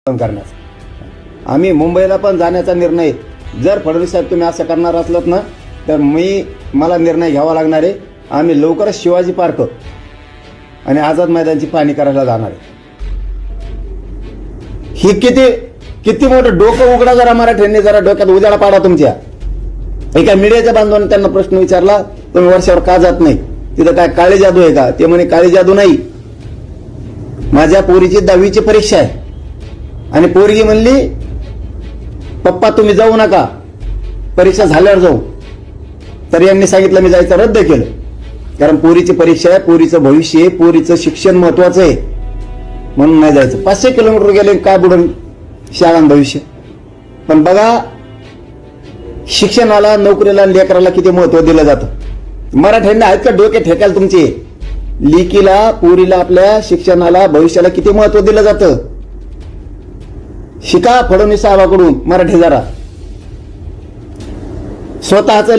करण्याचा आम्ही मुंबईला पण जाण्याचा निर्णय, जर फडणवीस साहेब तुम्ही असं करणार असलात ना तर मला निर्णय घ्यावा लागणार आहे. आम्ही लवकरच शिवाजी पार्क आणि आझाद मैदानची पाहणी करायला जाणार आहे. ही किती मोठं डोकं उघडा जरा मराठ्यांनी, जरा डोक्यात उजाळा पाडा तुमच्या. एका मीडियाच्या बांधवाने त्यांना प्रश्न विचारला, तुम्ही वर्षावर का जात नाही, तिथं काय काळी जादू आहे का? ते म्हणे काळी जादू नाही, माझ्या पोरीची 10वीची परीक्षा आहे. आणि पोरगी म्हणली पप्पा तुम्ही जाऊ नका, परीक्षा झाल्यावर जाऊ. तर यांनी सांगितलं मी जायचं रद्द केलं, कारण पोरीची परीक्षा आहे, पोरीचं भविष्य आहे, पोरीचं शिक्षण महत्वाचं आहे म्हणून नाही जायचं. 500 किलोमीटर गेले काय बुडून शाळां भविष्य. पण बघा शिक्षणाला, नोकरीला, लेकराला किती महत्व दिलं जातं. मराठ्यांना आहेत का डोके ठेकायला तुमचे? लेकीला, पोरीला, आपल्या शिक्षणाला, भविष्याला किती महत्व दिलं जातं. शिका फडणवीस साहेबांकडून मराठी जरा. स्वतःच